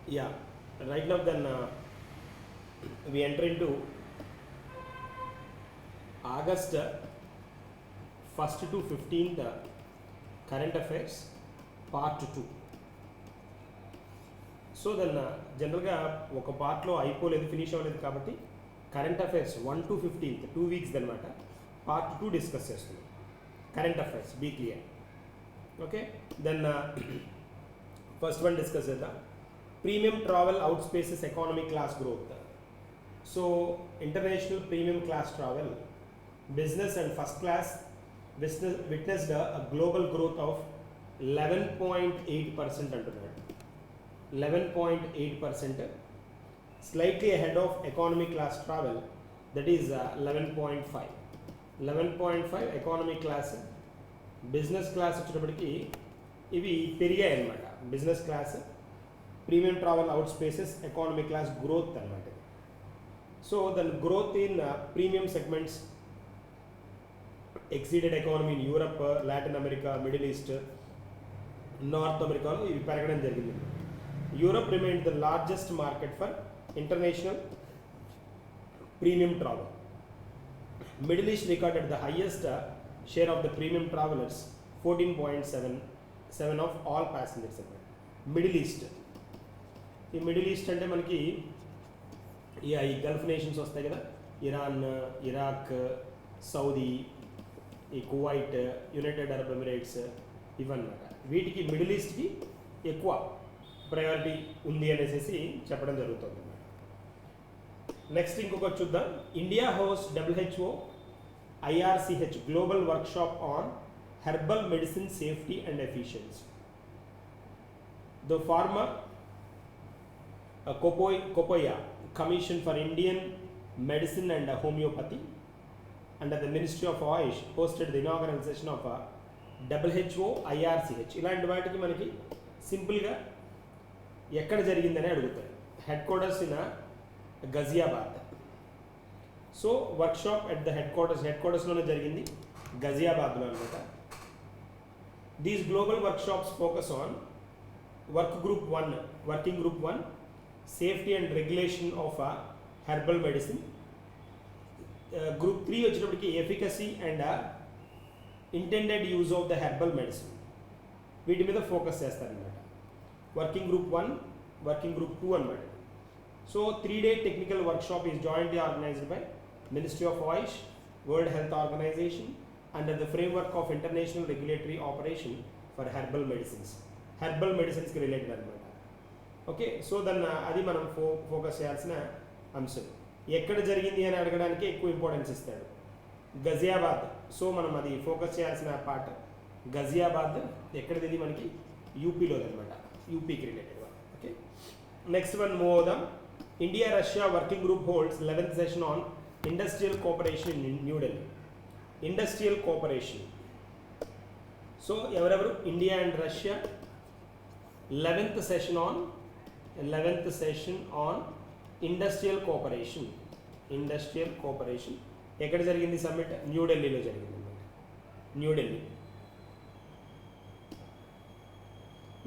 Yeah, right now then we enter into August 1st to 15th current affairs part 2. So then జనరల్గా ఒక పార్ట్లో అయిపోలేదు, finish అవ్వలేదు కాబట్టి current affairs 1 to 15th 2 weeks అనమాట part 2 discuss చేస్తున్నాం. Current affairs be clear. Okay, then first one discuss చేద్దాం. Premium travel out spaces economy class growth. So international premium class travel business and first class witnessed a global growth of 11.8% అంటున్నాడు. 11.8%, slightly ahead of economy class travel, that is 11.5. 11.5 economy class, business class వచ్చేటప్పటికి ఇవి పెరిగాయి అన్నమాట. Business class, premium travel out spaces, economy class growth అన్నమాట. So then growth in premium segments exceeded economy in Europe, Latin America, Middle East, North America ఇవి పెరగడం జరిగింది. Europe remained the largest market for international premium travel. Middle East recorded the highest share of the premium travelers, 14.7% of all passengers. Middle east, ఈ middle east అంటే మనకి ఈ Gulf nations వస్తాయి కదా, Iran, Iraq, Saudi, ఈ Kuwait, United Arab Emirates, ఇవన్నమాట. వీటికి middle ఈస్ట్కి ఎక్కువ ప్రయారిటీ ఉంది అనేసి చెప్పడం జరుగుతుంది అన్నమాట. నెక్స్ట్ ఇంకొకటి చూద్దాం. India host WHO IRCH global workshop on herbal medicine safety and efficiency. The former Kopoya Commission for Indian Medicine and Homeopathy under the Ministry of Ayush hosted the inaugural session of WHO IRCH. ఇలాంటి వాటికి మనకి సింపుల్గా ఎక్కడ జరిగిందని అడుగుతారు. Headquarters in Ghaziabad. So workshop at the head క్వార్టర్స్లోనే జరిగింది, గజియాబాద్లో అనమాట. These global workshops focus on working group 1 safety and regulation of herbal medicine. Group 3 వచ్చేటప్పటికి efficacy and intended use of the herbal medicine, వీటి మీద ఫోకస్ చేస్తారనమాట. Working group 1, working group 2 అనమాట. So 3-day technical workshop is jointly organised by ministry of AYUSH, world health organisation under the framework of international regulatory operation for herbal medicines. Herbal మెడిసిన్స్కి related అనమాట. Okay, so దాన్ని అది మనం focus చేయాల్సిన అంశం. ఎక్కడ జరిగింది అని అడగడానికి ఎక్కువ ఇంపార్టెన్స్ ఇస్తాడు. గజియాబాద్, సో మనం అది ఫోకస్ చేయాల్సిన పార్ట్. గజియాబాద్ ఎక్కడిది? ఇది మనకి యూపీలోది అనమాట, యూపీకి related. Okay, next one move అవుదాం. India Russia working group holds 11th session on industrial cooperation in New Delhi. Industrial cooperation, so ఎవరెవరు? India and Russia 11th session on industrial cooperation. Industrial cooperation ఎక్కడ జరిగింది? సమ్మిట్ న్యూఢిల్లీలో జరిగింది అన్నమాట, న్యూఢిల్లీ.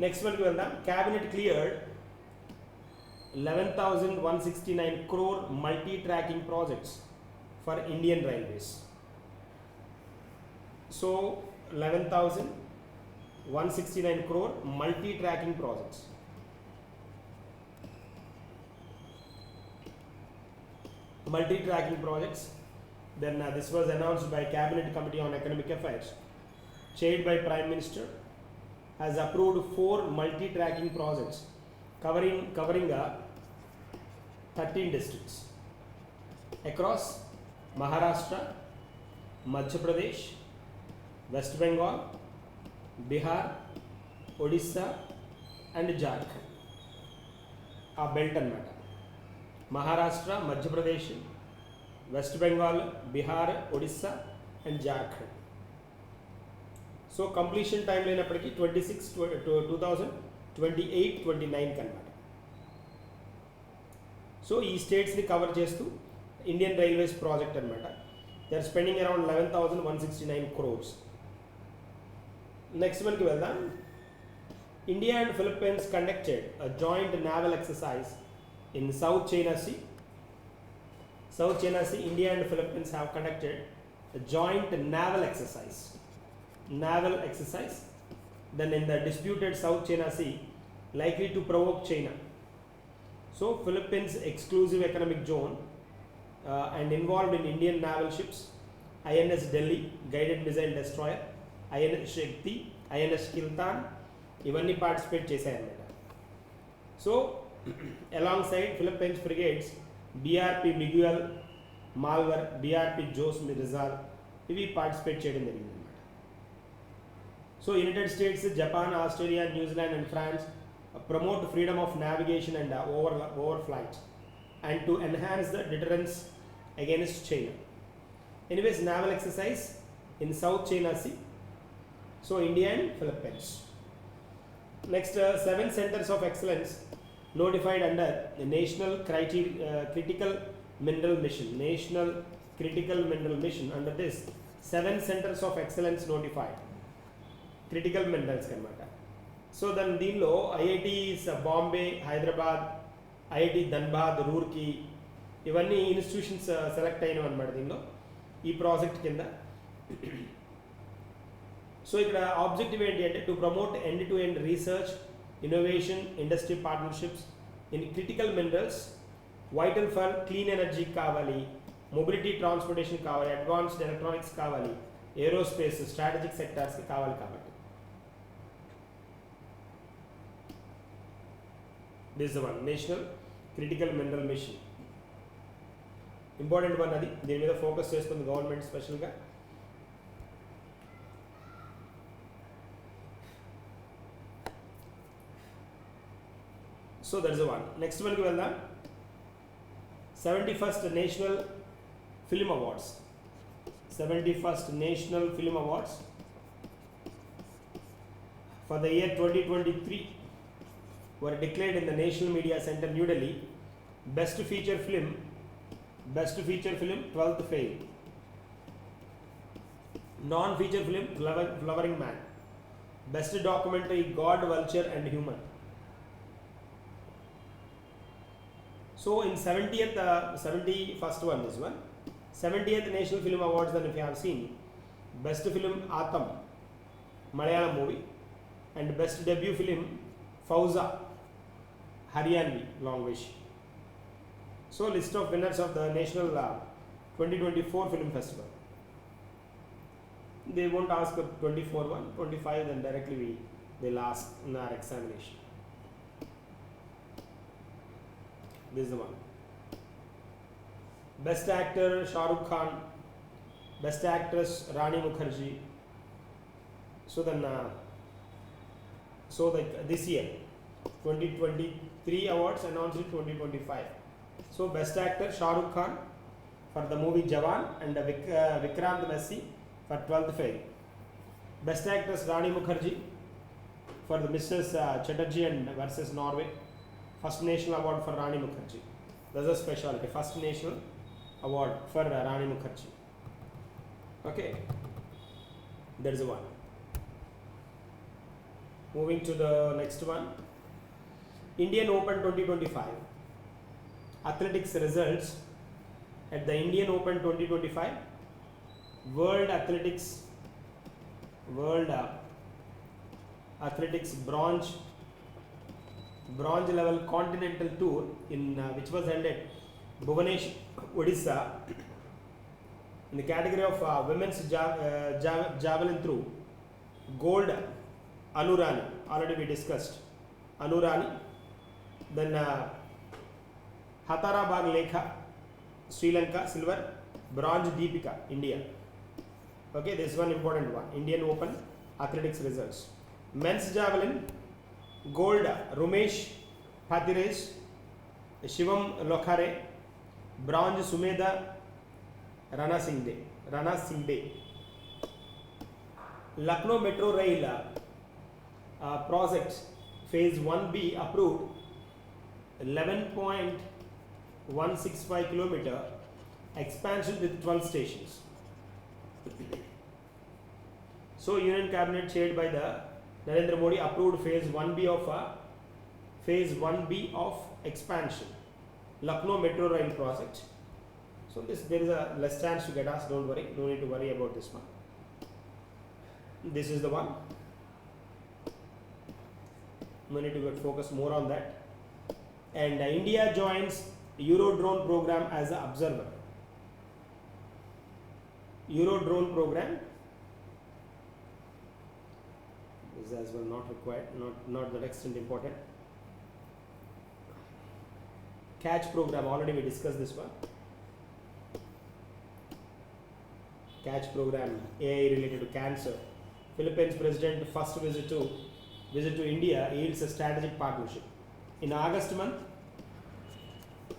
నెక్స్ట్ వన్కి వెళ్దాం. Cabinet cleared 11,169 crore multi tracking projects for Indian railways. So 11,169 crore multi tracking projects. Multi-tracking projects. Then this was announced by Cabinet Committee on Economic Affairs, chaired by Prime Minister, has approved 4 multi-tracking projects covering 13 districts across Maharashtra, Madhya Pradesh, West Bengal, Bihar, Odisha and Jharkhand. A belt annamata. Maharashtra, Madhya Pradesh, west Bengal, Bihar, Odisha and Jharkhand. So completion time లేనప్పటికీ 2028-29 అనమాట. So ఈ స్టేట్స్ని cover చేస్తూ Indian railways project అనమాట. They are spending around 11,169 crores. Next మనకి వెళ్దాం. India and Philippines conducted a joint naval exercise in South China Sea. South China Sea, India and Philippines have conducted a joint naval exercise. Naval exercise. Then in the disputed South China Sea, likely to provoke China. So Philippines exclusive economic zone and involved in Indian naval ships, INS Delhi, guided missile destroyer, INS Shakti, INS Kiltan, ఇవన్నీ participate చేశాయన్నమాట. So along Philippines frigates BRP Miguel, Malvar, BRP Jose Rizal ఇవి participate చేయడం జరిగింది అన్నమాట. So united states, Japan, Australia, New Zealand and France promote freedom of navigation and overflight and to enhance the deterrence against China. Anyways, naval exercise in South China Sea. So India and Philippines. Next, 7 centers of excellence notified under the National Critical Mineral Mission. National Critical Mineral Mission. Under this, 7 centers of excellence notified. Critical minerals kannamata. So then దీనిలో IITs Bombay, Hyderabad, IIT Dhanbad, Roorkee ఇవన్నీ institutions select అయినవి అనమాట దీనిలో ఈ project కింద. So ఇక్కడ objective ఏంటి అంటే to promote end to end research, innovation, industry partnerships in critical minerals, vital for clean energy కావాలి, మొబిలిటీ ట్రాన్స్పోర్టేషన్ కావాలి, అడ్వాన్స్డ్ ఎలక్ట్రానిక్స్ కావాలి, ఏరోస్పేస్ స్ట్రాటజిక్ సెక్టార్స్కి కావాలి. కాబట్టి this is the one, National Critical Mineral Mission. Important one అది, దీని మీద focus చేస్తుంది government స్పెషల్గా. So that is the one. Next వన్కి వెళ్దాం. 71st National Film Awards. 71st National Film Awards for the year 2023 were declared in the National Media Center, New Delhi. Best feature film, 12th Fail. Non-feature film, Flowering Man. Best documentary, God, Vulture and Human. So in 71st one, this one, 70th National Film Awards, then if you have seen, best film Atam, Malayalam movie, and best debut film Fauza, Haryanvi language. So list of winners of the National 2024 Film Festival. They won't ask 24 one, 25 then directly they'll ask in our examination. This is the one. Best actor Shah Rukh Khan, best actress Rani Mukherjee. So then this year 2023 awards announced in 2025. So best actor Shah Rukh Khan for the movie Jawan and Vikrant Messi for 12th Fail. Best actress Rani Mukherjee for the Mrs. Chatterjee and versus Norway. First national award for Rani Mukherjee. That's a specialty. First national award for Rani Mukherjee. Okay, that is the one. Moving to the next one. Indian Open 2025 athletics results at the Indian Open 2025 World Athletics bronze level continental tour in which was held at Bhubaneswar, Odisha, in the category of women's javelin throw. Gold Anurani, already we discussed Anurani. Then Hatarabar Lekha, Sri Lanka, silver. Bronze Deepika, India. Okay, this is one important one. Indian Open athletics results. Men's javelin, gold Rumesh Patires, Shivam Lokhare. Bronze Sumedha Rana Singde. Lucknow Metro Rail project phase 1B approved 11.165 kilometer expansion with 12 stations. So Union Cabinet chaired by the Narendra Modi approved phase 1B of expansion, Lucknow Metro Rail project. So there is a less chance to get asked. Don't worry, no need to worry about this one. This is the one. No need to get focused more on that. And India joins Eurodrone program as an observer. Eurodrone program is as well not required, not that extent important. Catch program, already we discussed this one. Catch program, AI related to cancer. Philippines president first visit to India yields a strategic partnership. In August month,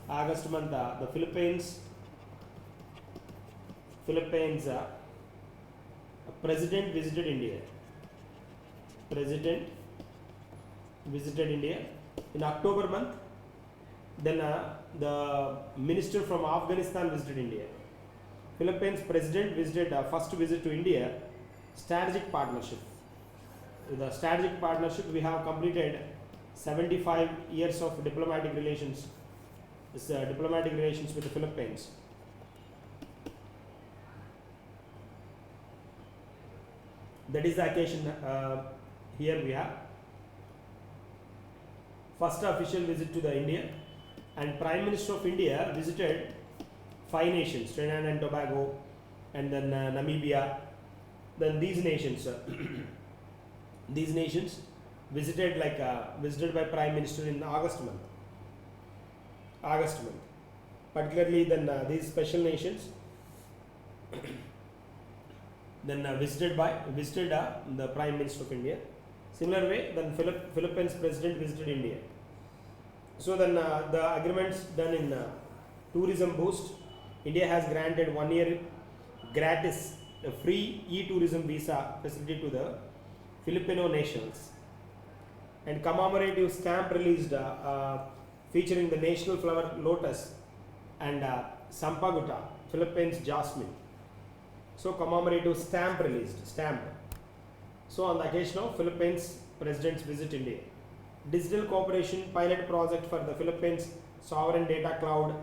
the Philippines president visited India. In October month, then the minister from Afghanistan visited India. Philippines president visited first visit to India. Strategic partnership. With the strategic partnership, we have completed 75 years of diplomatic relations. Diplomatic relations with the Philippines. That is the occasion. Here we have first official visit to the India, and Prime Minister of India visited 5 nations: Trinidad and Tobago, and then Namibia. Then these nations, visited visited by Prime Minister in August month. Particularly then these special nations then visited the Prime Minister of India. Similar way, then Philippines president visited India. So then the agreements done in tourism boost. India has granted 1 year gratis free e-tourism visa facility to the Filipino nationals, and commemorative stamp released featuring the national flower lotus and Sampaguta, Philippines jasmine. So commemorative stamp released. So on the occasion of Philippines President's visit India. Digital cooperation pilot project for the Philippines sovereign data cloud,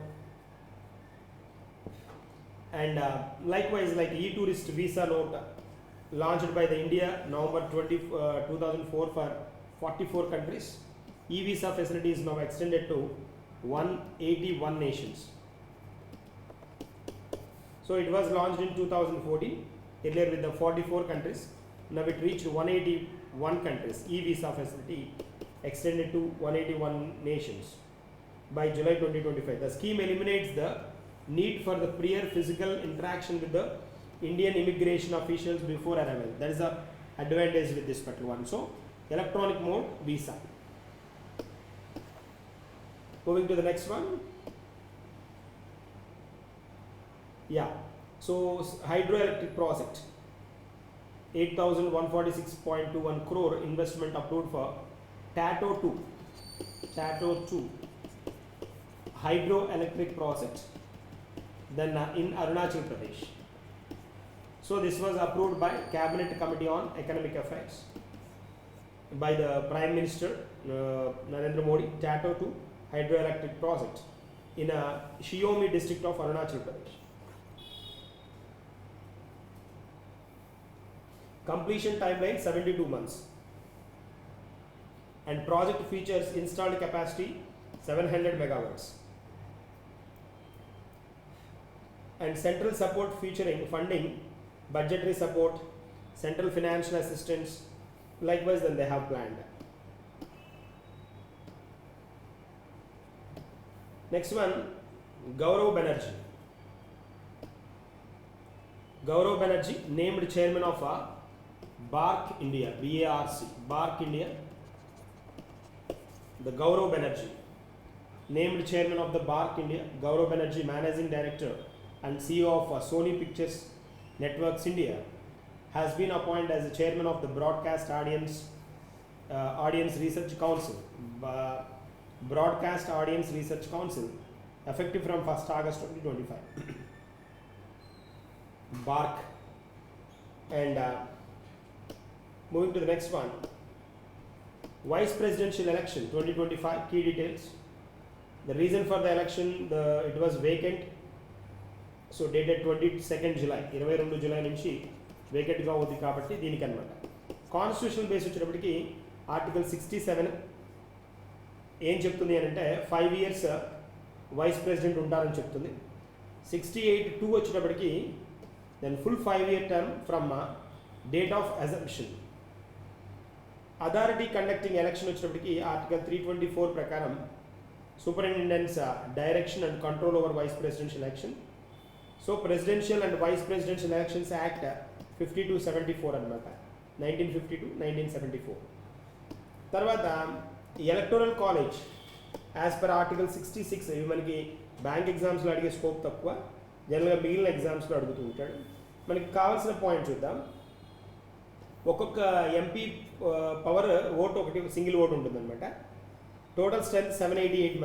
and likewise like e-tourist visa note launched by the India November 2004 for 44 countries. E-visa facility is now extended to 181 nations. So it was launched in 2014, earlier with the 44 countries. Now it reached 181 countries. E-visa facility extended to 181 nations by July 2025. The scheme eliminates the need for the prior physical interaction with the Indian immigration officials before arrival. That is the advantage with this particular one. So electronic mode visa. Moving to the next one. Yeah. So hydroelectric project. 8,146.21 crore investment approved for TATO 2 hydroelectric project. Then in Arunachal Pradesh. So this was approved by Cabinet Committee on Economic Affairs by the Prime Minister Narendra Modi. TATO 2 hydroelectric project in a Shiomi district of Arunachal Pradesh. Completion timeline 72 months, and project features installed capacity 700 megawatts, and central support featuring funding, budgetary support, central financial assistance. Likewise, then they have planned. Next one, Gaurav Banerjee named chairman of BARC India, BARC India. The Gaurav Banerjee named chairman of the BARC India. Gaurav Banerjee, managing director and CEO of Sony Pictures Networks India, has been appointed as the chairman of the Broadcast Audience Research Council. Broadcast Audience Research Council, effective from 1st August 2025. BARC. And moving to the next one, Vice presidential election 2025 key details. The reason for the election, it was vacant, so dated 22nd July 22 July నుంచి వేకెంట్గా ఉంది కాబట్టి దీనికి అనమాట. Constitutional base వచ్చేటప్పటికి article 67 ఏం చెప్తుంది అని అంటే 5 years వైస్ ప్రెసిడెంట్ ఉంటారని చెప్తుంది. 68(2) వచ్చేటప్పటికి then full 5-year term from date of assumption. Authority conducting election వచ్చేటప్పటికి ఆర్టికల్ 324 ప్రకారం superintendents direction and control over vice presidential election. So presidential and vice presidential elections act 5274 అనమాట, 1952-1974. తర్వాత electoral college as per article 66, ఇవి మనకి bank ఎగ్జామ్స్లో అడిగే scope తక్కువ, జనరల్గా మిగిలిన ఎగ్జామ్స్లో అడుగుతూ ఉంటాడు. మనకి కావాల్సిన పాయింట్ చూద్దాం. ఒక్కొక్క ఎంపీ పవర్ ఓటు ఒకటి సింగిల్ ఓటు ఉంటుందన్నమాట. Total strength 788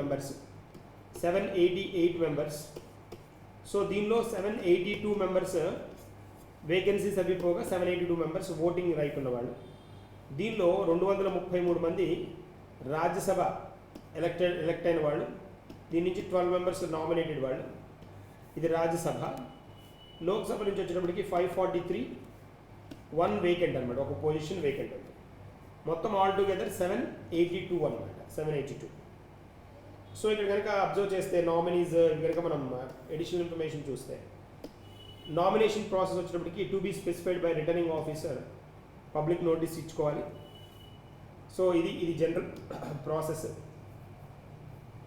members. సో దీనిలో 782 మెంబర్స్ వేకెన్సీస్ అవి పోగా 782 మెంబర్స్ ఓటింగ్ రైట్ ఉన్నవాళ్ళు. దీనిలో 233 మంది రాజ్యసభ ఎలక్ట్ అయిన వాళ్ళు. దీని నుంచి 12 మెంబర్స్ నామినేటెడ్ వాళ్ళు, ఇది రాజ్యసభ. లోక్సభ నుంచి వచ్చేటప్పటికి 543, 1 వేకెంట్ అనమాట, ఒక పొజిషన్ వేకెంట్ ఉంది. మొత్తం ఆల్ టుగెదర్ 782 అనమాట, 782. సో ఇక్కడ కనుక అబ్జర్వ్ చేస్తే నామినీస్ కనుక మనం ఎడిషనల్ ఇన్ఫర్మేషన్ చూస్తే, నామినేషన్ ప్రాసెస్ వచ్చేటప్పటికి to be specified by returning officer, public notice ఇచ్చుకోవాలి. సో ఇది జనరల్ ప్రాసెస్.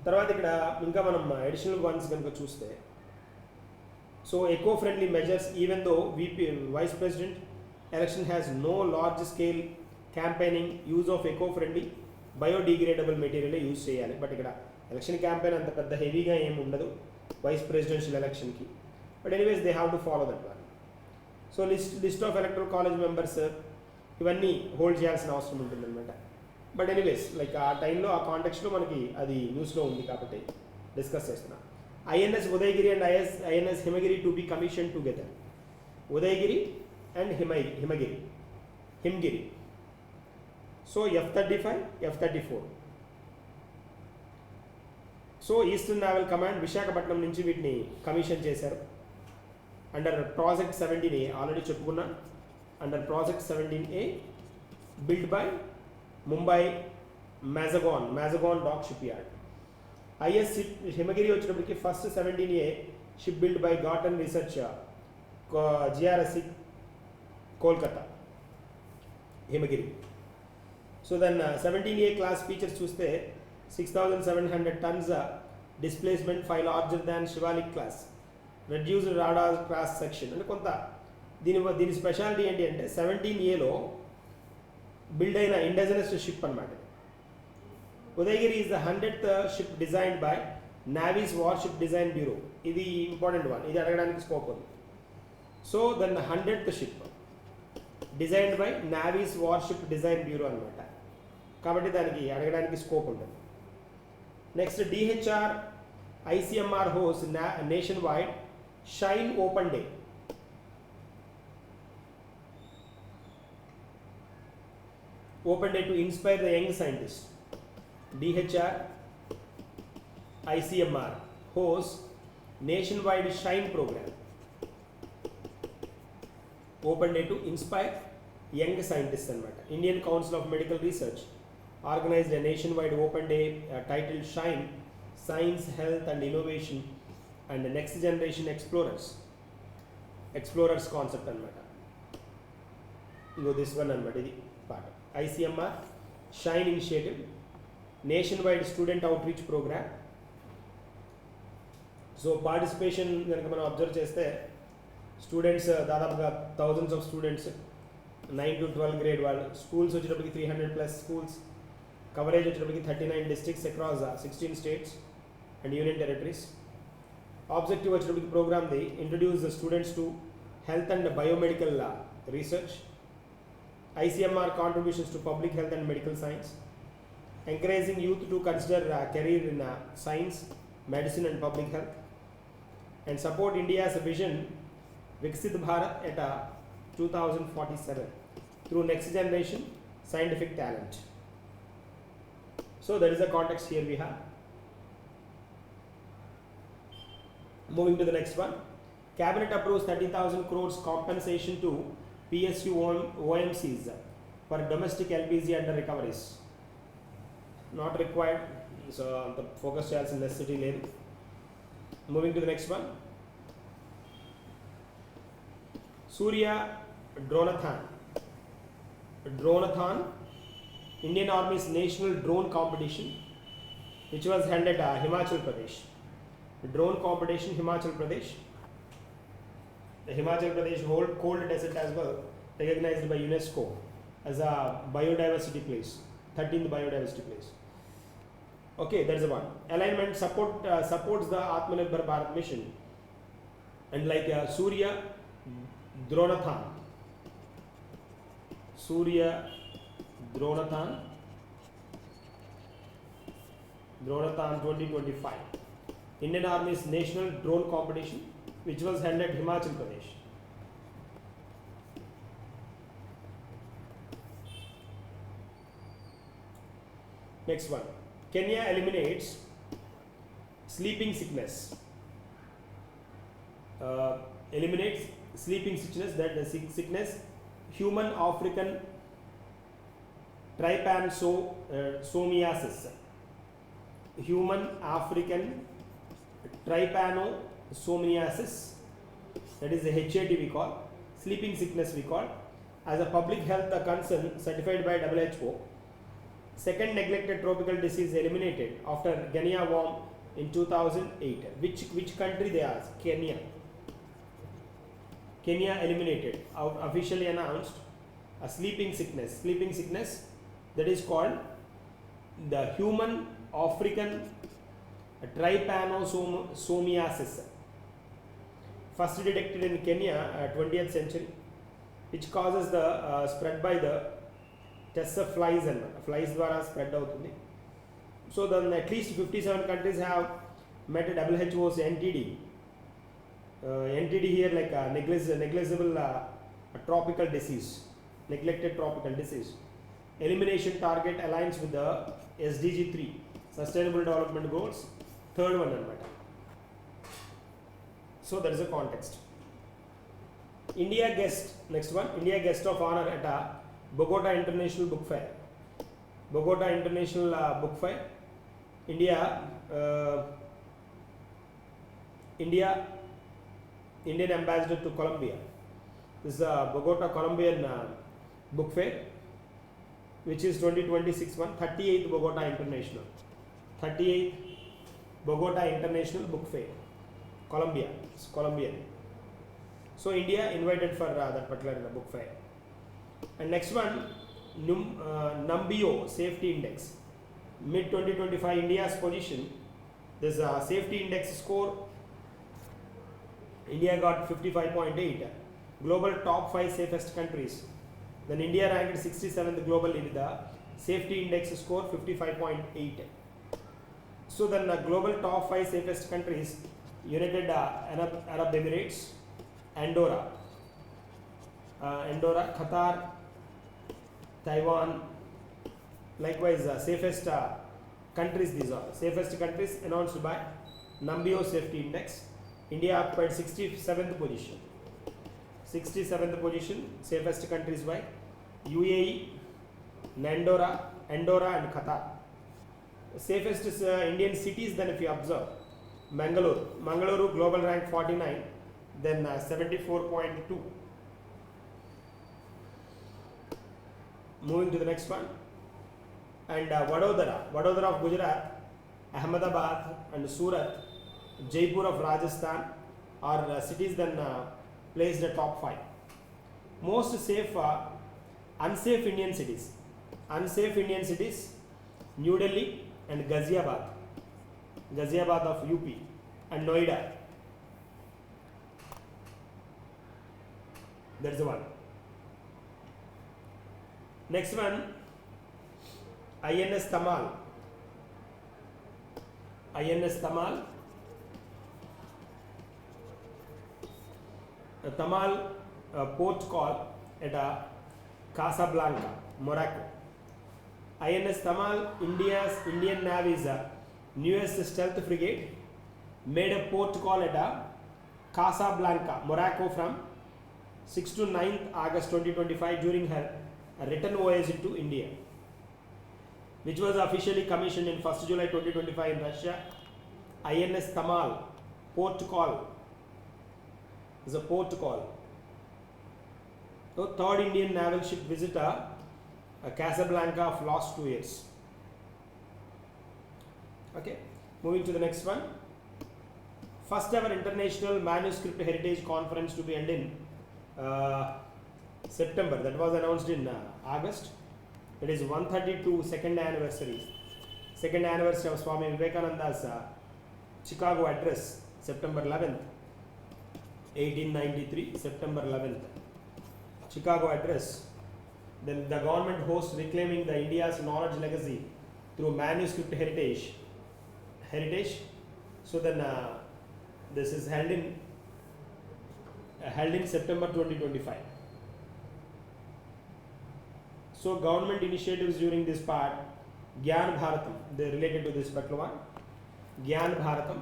తర్వాత ఇక్కడ ఇంకా మనం అడిషనల్ వన్స్ కనుక చూస్తే, so eco friendly measures even though vice president election has no large scale campaigning, use of eco friendly biodegradable material use చేయాలి. But ఇక్కడ ఎలక్షన్ క్యాంపెయిన్ అంత పెద్ద హెవీగా ఏమి ఉండదు వైస్ ప్రెసిడెన్షియల్ ఎలక్షన్కి. But anyways they have to follow that one. So list of electoral college members ఇవన్నీ hold చేయాల్సిన అవసరం ఉంటుందన్నమాట. బట్ ఎనీవేస్ లైక్ ఆ టైంలో ఆ కాంటెక్స్ట్లో మనకి అది న్యూస్లో ఉంది కాబట్టి డిస్కస్ చేస్తున్నాం. INS Udaygiri and INS Himagiri to be commission together. Udaygiri and Himagiri. So F-35, F-34. So eastern naval command Visakhapatnam నుంచి వీటిని కమిషన్ చేశారు. అండర్ ప్రాజెక్ట్ 17A ఆల్రెడీ చెప్పుకున్నా. Under project 17A build by Mumbai Mazagon dock ship yard. IS Himagiri వచ్చేటప్పటికి first 17A ship build by garden research GRSC Kolkata Himagiri. So then 17A class features చూస్తే 6,700 tons displacement, 5 larger than Shivalik class, reduced radar cross section. అంటే కొంత దీని speciality ఏంటి అంటే 17Aలో build అయిన indigenous ship అనమాట. Udaygiri is the 100th ship designed by navy's warship design bureau. ఇది ఇంపార్టెంట్ వన్, ఇది అడగడానికి స్కోప్ ఉంది. So then 100th ship designed by navy's warship design bureau అనమాట, కాబట్టి దానికి అడగడానికి స్కోప్ ఉంటుంది. Next DHR ICMR host nationwide shine open day. To inspire the young scientists. DHR ICMR hosts nationwide shine program. Open day to inspire young scientists anamata. Indian Council of Medical Research organized a nationwide open day titled Shine Science, Health and Innovation and the Next Generation Explorers concept anamata. This one anamata, idi part. ICMR Shine Initiative, nationwide student outreach program. So participation కనుక మనం observe చేస్తే students దాదాపుగా thousands of students 9 to 12 grade వాళ్ళు. Schools వచ్చేటప్పటికి 300+ schools. Coverage వచ్చేటప్పటికి 39 districts across 16 states and union territories. Objective వచ్చేటప్పటికి ప్రోగ్రామ్ది introduce the students to health and biomedical research, ICMR contributions to public health and medical science, encouraging youth to consider career in science, medicine and public health, and support India's vision Viksit Bharat at 2047 through next generation scientific talent. So that is the context here we have. Moving to the next one. Cabinet approves 30,000 crores compensation to PSU OMCs for domestic LPG under recoveries. Not required. So the focus charts in necessity lane. Moving to the next one. Surya Dronathon. Indian Army's national drone competition, which was held at Himachal Pradesh. Drone competition, Himachal Pradesh. The Himachal Pradesh cold desert as well, recognized by UNESCO as a biodiversity place, 13th biodiversity place. Okay, that's the one. Alignment supports the Atmanirbhar Bharat mission, and like Surya Dronathon 2025, Indian Army's national drone competition, which was held at Himachal Pradesh. Next one. Kenya eliminates sleeping sickness. Eliminates sleeping sickness, that the sickness, human African trypanosomiasis. Human African trypanosomiasis, that is the HAT we call, sleeping sickness we call, as a public health concern certified by WHO. Second neglected tropical disease eliminated after Guinea worm in 2008. Which country they ask? Kenya. Kenya eliminated, officially announced, a sleeping sickness. Sleeping sickness that is called the human African trypanosomiasis. First detected in Kenya, 20th century, which causes the spread by the Tessa flies and flies dwara spread out. So then at least 57 countries have met WHO's NTD. NTD here like a negligible tropical disease, neglected tropical disease. Elimination target aligns with the SDG 3, Sustainable Development Goals, third one. So that is a context. India guest, next one, India guest of honor at a Bogota International Book Fair. Bogota International Book Fair. Indian ambassador to Colombia. This is Bogota Colombian Book Fair, which is 2026 one, 38th Bogota International. 38th Bogota International Book Fair. Colombia. It's Colombian. So India invited for that particular book fair. And next one, Numbeo Safety Index. Mid 2025 India's position. This safety index score, India got 55.8. Global top 5 safest countries. Then India ranked 67th globally with the safety index score 55.8. So then global top 5 safest countries: United Arab Emirates, Andorra, Qatar, Taiwan. Likewise, safest countries. These are safest countries announced by Numbeo Safety Index. India occupied 67th position. 67th position, safest countries by UAE, Andorra, and Qatar. Safest Indian cities, then if you observe, Mangalore global rank 49, then 74.2. Moving to the next one. And Vadodara of Gujarat, Ahmedabad and Surat, Jaipur of Rajasthan are cities then placed the top 5. Most safe, unsafe Indian cities. Unsafe Indian cities, New Delhi and Ghaziabad of UP and Noida. That's the one. Next one, INS Tamal. Tamal port call at Casablanca, Morocco. INS Tamal, Indian Navy's newest stealth frigate, made a port call at Casablanca, Morocco from 6 to 9th August 2025 during her return voyage into India, which was officially commissioned in 1st July 2025 in Russia. INS Tamal, port call, is a port call. So, third Indian naval ship visit Casablanca of last 2 years. Okay, moving to the next one. First ever International Manuscript Heritage Conference to be held in September. That was announced in August. It is 132 second anniversary of Swami Vivekananda's Chicago address, September 11th, 1893, September 11th. Chicago address. Then the government hosts reclaiming the India's knowledge legacy through manuscript heritage. So then this is held in September 2025. So government initiatives during this part, Gyan Bharatam, they related to this particular one. Gyan Bharatam.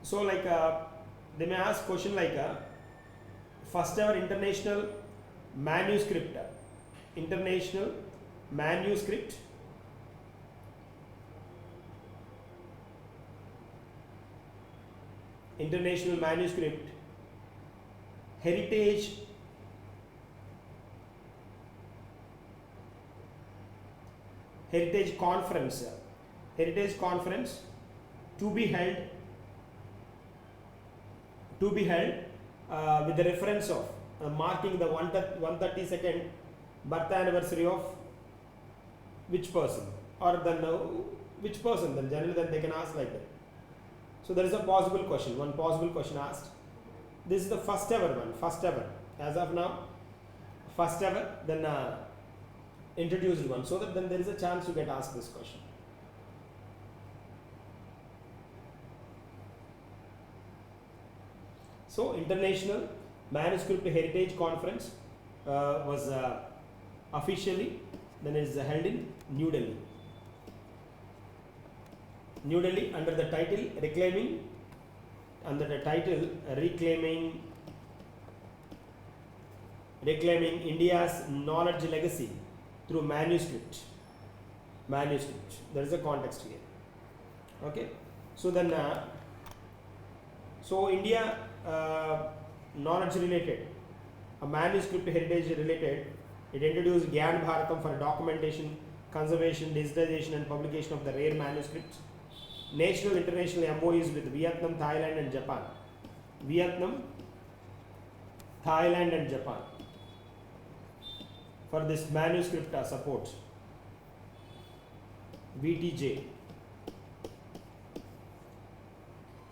So like they may ask question like first ever international manuscript heritage conference to be held with the reference of marking the 132nd birth anniversary of which person, or then which person, then generally then they can ask like that. So there is a possible question, one possible question asked. This is the first ever one, as of now, first ever, then introduced one, so that then there is a chance to get asked this question. So International Manuscript Heritage Conference was officially then is held in New Delhi. Under the title Reclaiming India's knowledge legacy through manuscript. There is a context here. Okay. So then so India knowledge related, a manuscript heritage related, it introduced Gyan Bharatam for documentation, conservation, digitization and publication of the rare manuscripts. National international MOUs with Vietnam, Thailand and Japan for this manuscript support. VTJ.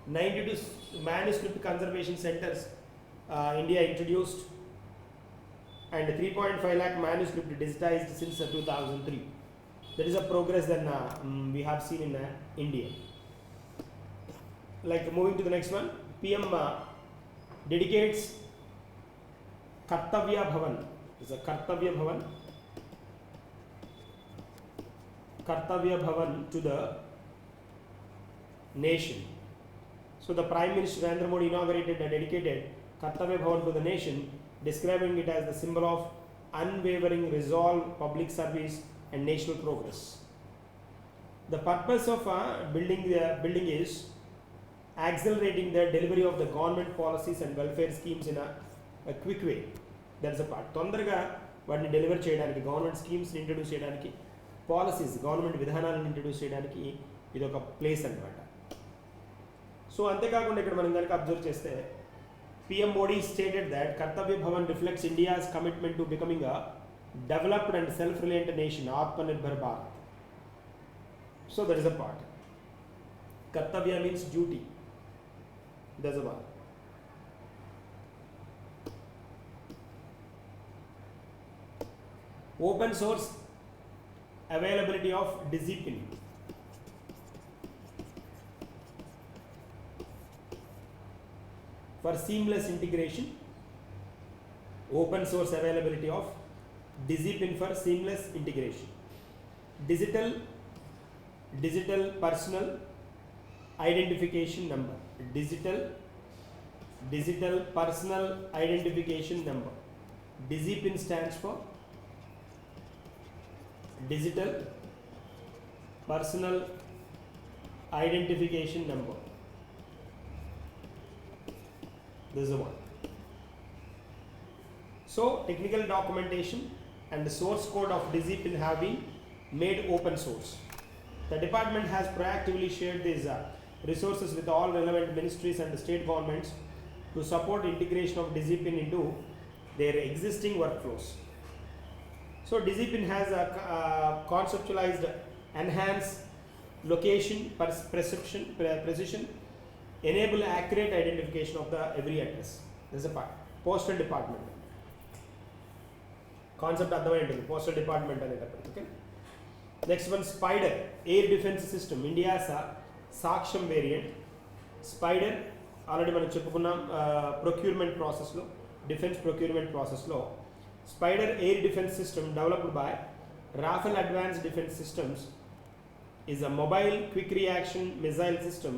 92 manuscript conservation centers India introduced, and 3.5 lakh manuscript digitized since 2003. There is a progress that we have seen in India. Like moving to the next one, PM dedicates Kartavya Bhavan. This is a Kartavya Bhavan to the nation. So the Prime Minister Narendra Modi inaugurated a dedicated Kartavya Bhavan to the nation, describing it as the symbol of unwavering resolve, public service and national progress. The purpose of building is accelerating the delivery of the government policies and welfare schemes in a quick way. That is a part. తొందరగా వాటిని deliver చేయడానికి, government schemes introduce చేయడానికి, policies government విధానాలను introduce చేయడానికి ఇది ఒక place అన్నమాట. So అంతేకాకుండా ఇక్కడ మనం కనుక అబ్జర్వ్ చేస్తే PM Modi stated that Kartavya Bhavan reflects India's commitment to becoming a developed and self-reliant nation, Atmanirbhar Bharat. So that is a part. Kartavya means duty. That's a part. Open source availability of discipline. For seamless integration, open source availability of DigiPin for seamless integration. Digital personal identification number. Digital personal identification number. DigiPin stands for digital personal identification number. This is the one. So technical documentation and the source code of DigiPin have been made open source. The department has proactively shared these resources with all relevant ministries and state governments to support integration of DigiPin into their existing workflows. So DigiPin has a conceptualized enhanced location precision, enable accurate identification of the every address. This is a part. Postal department. Concept అర్థమైంటుంది postal department అనేటప్పటికి. Okay, next one spider air defence system India's సాక్ష్యం variant. Spider already మనం చెప్పుకున్నాం procurement ప్రాసెస్లో, defence procurement ప్రాసెస్లో spider air defence system developed by Rafael advanced defence systems is a mobile quick reaction missile system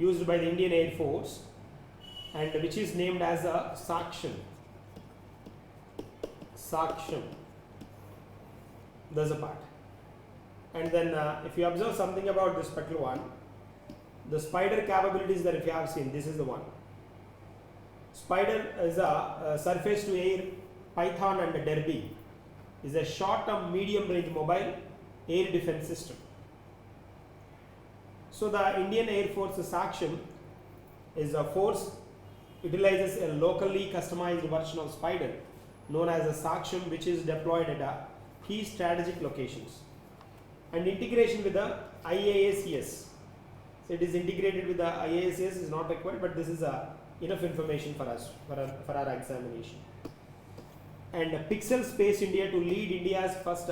used by the Indian Air Force and which is named as a Saksham. There's a part. And then if you observe something about this particular one, the Spider capabilities that if you have seen, this is the one. Spider is a surface to air Python and Derby is a short term medium range mobile air defense system. So the Indian Air Force Saksham is a force utilizes a locally customized version of Spider known as a Saksham, which is deployed at key strategic locations and integration with the IASES. So it is integrated with the IASES is not required, but this is enough information for us for our examination. And Pixel Space India to lead India's first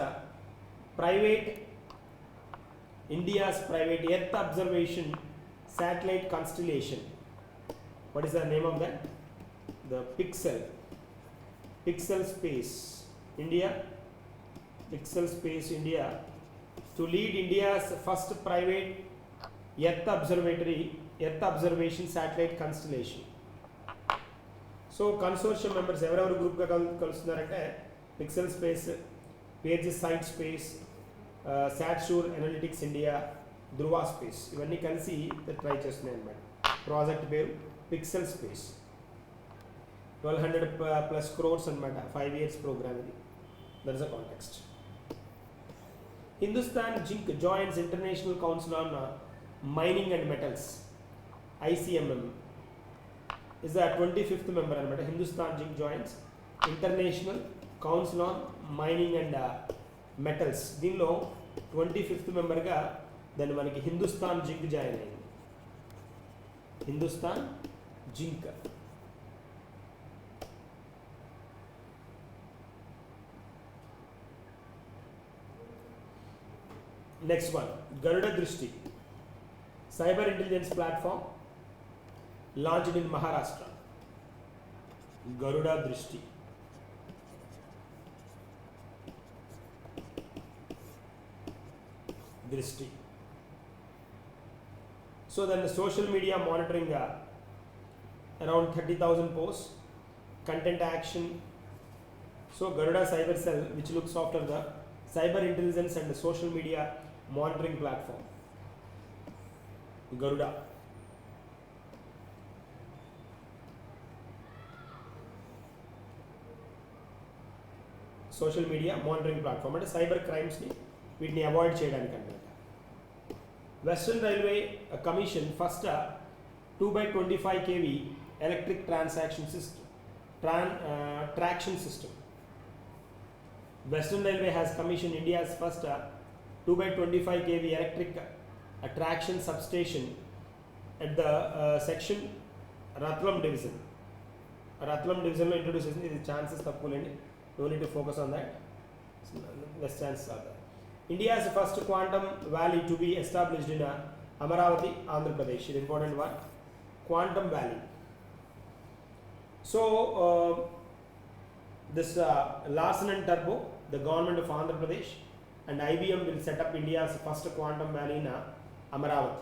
private Earth observation satellite constellation. What is the name of that? The Pixel Space India to lead India's first private Earth observation satellite constellation. So consortium members ఎవరెవరు group గా కలుస్తున్నారంటే Pixel Space, Pages Site Space, Satsure Analytics India, Dhruva Space, ఇవన్నీ కలిసి try చేస్తున్నాయి అన్నమాట. Project పేరు pixel space. 1200+ crores అన్నమాట. 5 years program ఇది. That is a context. Hindustan Zinc joins International Council on Mining and Metals, ICMM is the 25th member అన్నమాట. Hindustan Zinc joins International Council on Mining and Metals. దీనిలో 25th మెంబర్గా దాన్ని మనకి Hindustan zinc join అయింది. Hindustan zinc. Next one Garuda Drishti cyber intelligence platform launched in Maharashtra. Garuda Drishti. So then the social media monitoring around 30,000 posts, content action. So Garuda Cyber Cell, which looks after the cyber intelligence and the social media monitoring platform. Garuda. Social media monitoring platform and cyber crimes ni వీటిని avoid చేయడానికి అన్నమాట. Western railway commission first 2x25 kV electric traction system. Western Railway has commissioned India's first 2x25 kV electric traction substation at the section Ratlam division. Ratlam division lo introduce చేసింది. ఇది chances తక్కువలేండి. No need to focus on that. Less chances are there. India's first quantum valley to be established in Amaravati, Andhra Pradesh. An important one. Quantum Valley. So this Larsen and Turbo the government of Andhra Pradesh and IBM will set up India's first quantum valley in Amaravati.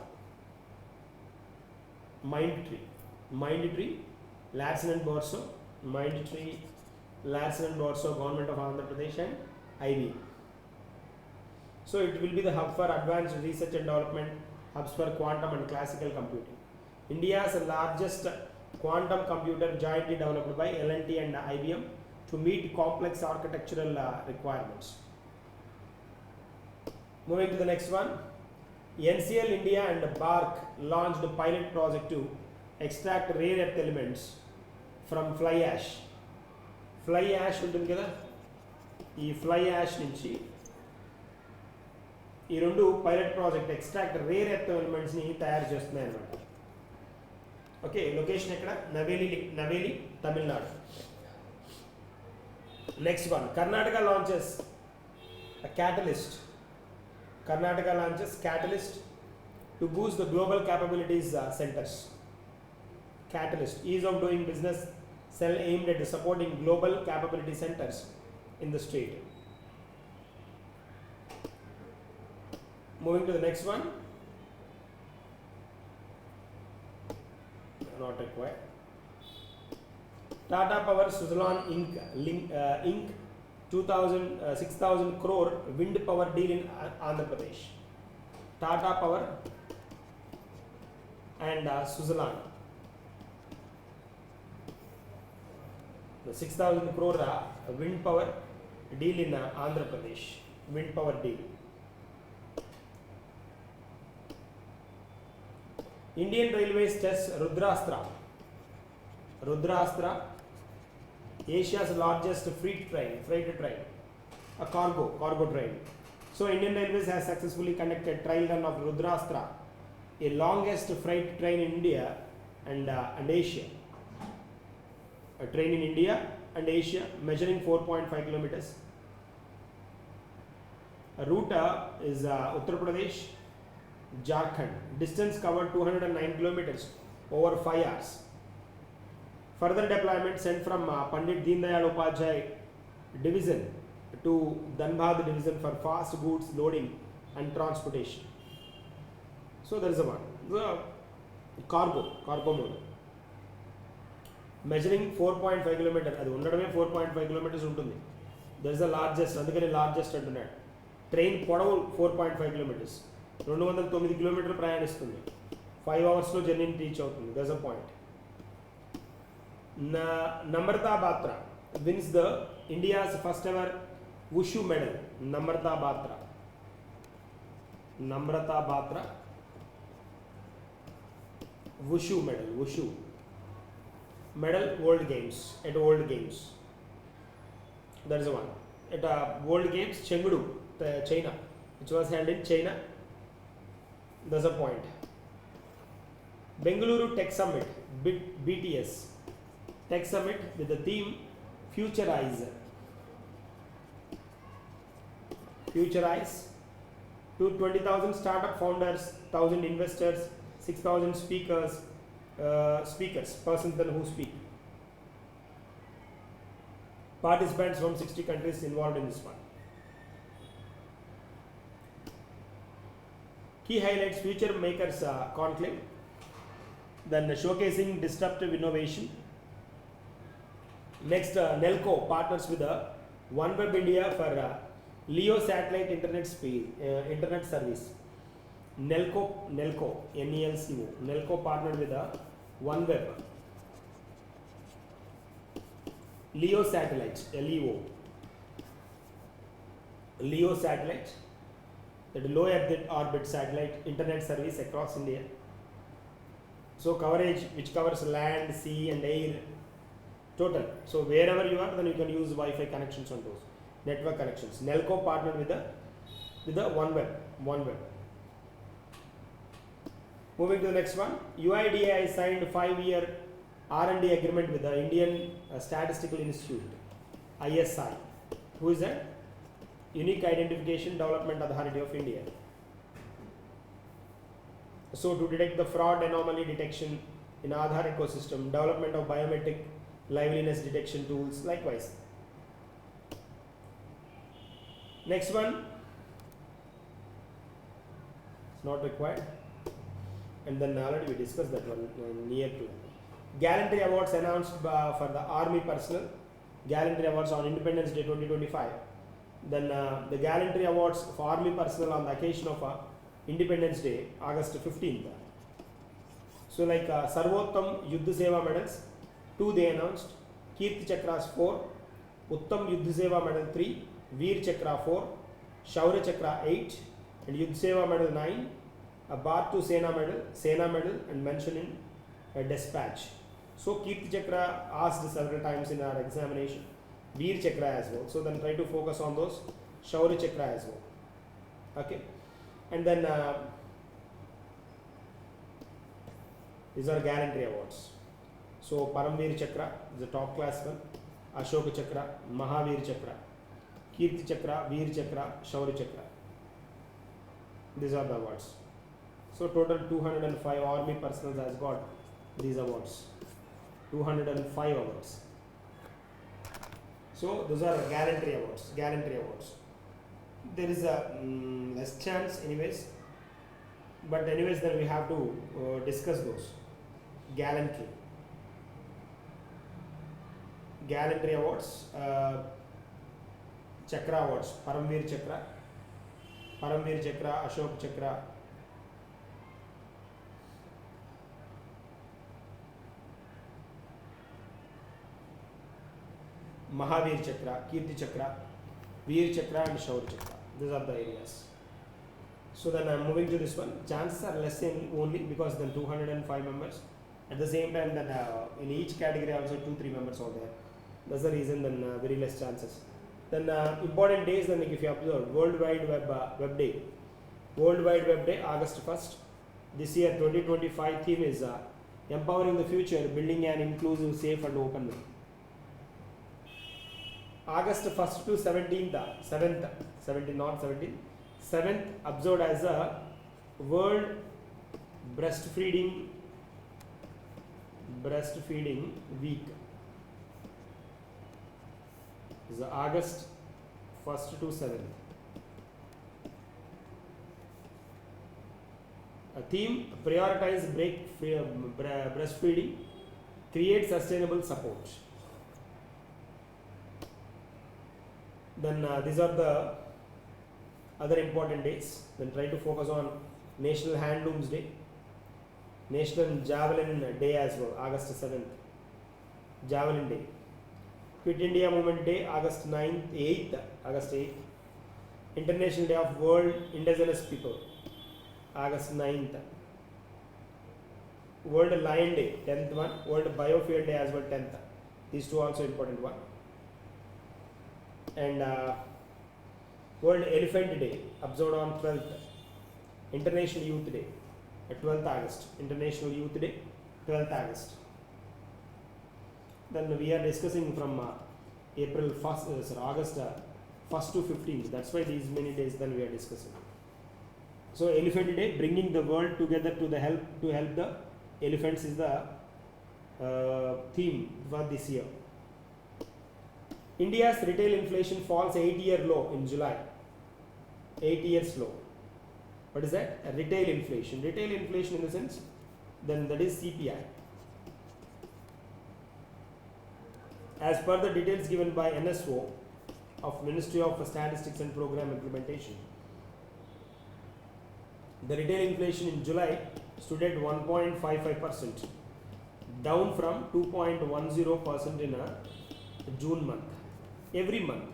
Mindtree, Larsen and Bourso, government of Andhra Pradesh and IBM. So it will be the hub for advanced research and development, hubs for quantum and classical computing. India's largest quantum computer jointly developed by L&T and IBM to meet complex architectural requirements. Moving to the next one, NCL India and BARC launched a pilot project to extract rare earth elements from fly ash. Fly ash ఉంటుంది కదా, ఈ fly ash నుంచి ఈ రెండు pilot project extract rare earth ఎలిమెంట్స్ని తయారు చేస్తున్నాయి అన్నమాట. ఓకే, లొకేషన్ ఎక్కడ? Neyveli Tamil Nadu. Next one, Karnataka launches catalyst to boost the global capabilities centers. Catalyst, ease of doing business cell aimed at supporting global capability centers in the state. Moving to the next one, not required. Tata Power Suzlon Inc. 6,000 crore wind power deal in Andhra Pradesh. Tata Power and Suzlon, the 6,000 crore wind power deal in Andhra Pradesh. Wind power deal. Indian Railways tests Rudrastra, Asia's largest freight train, a cargo train. So Indian Railways has successfully conducted trial run of Rudrastra, a longest freight train in India and Asia. A train in India and Asia measuring 4.5 kilometers. A route is Uttar Pradesh, Jharkhand. Distance covered 209 kilometers over 5 hours. Further deployment sent from Pandit Deen Dayal Upadhyay division to Dhanbad division for fast goods loading and transportation. So there is a one, the cargo mode, measuring 4.5 kilometers. అది ఉండడమే 4.5 kilometers ఉంటుంది. There is the largest, అందుకని largest అంటున్నాడు. Train పొడవు 4.5 kilometers, 209 కిలోమీటర్లు ప్రయాణిస్తుంది. 5 అవర్స్లో జర్నీని రీచ్ అవుతుంది. That's a point. Namrata Batra wins the India's first ever Wushu medal. Namrata Batra Wushu medal World Games, at World Games. That is the one at World Games Chengdu, China, which was held in China. That's a point. Bengaluru Tech Summit, BTS Tech Summit with the theme Futurize to 20,000 startup founders, 1,000 investors, 6,000 speakers, persons who speak. Participants from 60 countries involved in this one. Key highlights: Future Makers Conclave, then showcasing disruptive innovation. Next, Nelco partners with OneWeb India for LEO satellite internet service. Nelco, NELCO. Nelco partnered with OneWeb. LEO satellite, LEO satellite, that low orbit satellite internet service across India. So coverage which covers land, sea and air total. So wherever you are, then you can use Wi-Fi connections on those network connections. Nelco partnered with the OneWeb. Moving to the next one, UIDAI signed 5-year R&D agreement with the Indian Statistical Institute, ISI. Who is that? Unique Identification Development Authority of India. So to detect the fraud anomaly detection in Aadhaar ecosystem, development of biometric liveliness detection tools, likewise. Next one, it's not required, and then already we discussed that one near to. Gallantry awards announced for the army personnel. Gallantry awards on Independence Day 2025. Then the gallantry awards for army personnel on the occasion of Independence Day, August 15th. So like Sarvottam Yuddha Seva medals, 2 they announced, Kirti Chakras 4, Uttam Yuddha Seva medal 3, Veer Chakra 4, Shaurya Chakra 8, and Yuddha Seva medal 9, a PART-2 Sena medal and mentioned in a dispatch. So Kirti Chakra asked several times in our examination, Veer Chakra as well. So then try to focus on those, Shaurya Chakra as well. Okay, and then these are gallantry awards. So Paramveer Chakra is the top class one, Ashoka Chakra, Mahavir Chakra, Kirti Chakra, Veer Chakra, Shaurya Chakra. These are the awards. So total 205 army personnel has got these awards. 205 awards. So those are gallantry awards. Gallantry awards. There is a less chance, anyways. But anyways, then we have to discuss those. Gallantry. Gallantry awards. Chakra awards. Paramveer Chakra, Ashok Chakra. Mahavir Chakra, Kirti Chakra, Veer Chakra and Shaurya Chakra. These are the areas. So then I am moving to this one. Chances are less in only because then 205 members. At the same time then in each category also 2-3 members are there. That's the reason then very less chances. Then important days, then if you observe World Wide Web Day. World Wide Web Day, August 1st. This year 2025 theme is Empowering the Future, Building an Inclusive, Safe and Open Web. August 1st to 7th observed as a World Breastfeeding Week. Is August 1st to 7th. A theme: prioritize breastfeeding, create sustainable support. Then these are the other important days. Then try to focus on National Handlooms Day, National Javelin Day as well, August 7th, Javelin Day. Quit India Movement Day, August 8th, International Day of World Indigenous People, August 9th. World Lion Day, 10th one. World Biofuel Day as well, 10th. These two also important one. And World Elephant Day, observed on 12th. International Youth Day, 12th August. International Youth Day, 12th August. Then we are discussing from August 1st to 15th. That's why these many days then we are discussing. So Elephant Day, bringing the world together to help the elephants is the theme for this year. India's retail inflation falls 8-year low in July. 8 years low. What is that? A retail inflation. Retail inflation in the sense, then that is CPI. As per the details given by NSO of Ministry of Statistics and Program Implementation, the retail inflation in July stood at 1.55%, down from 2.10% in a June month. Every month.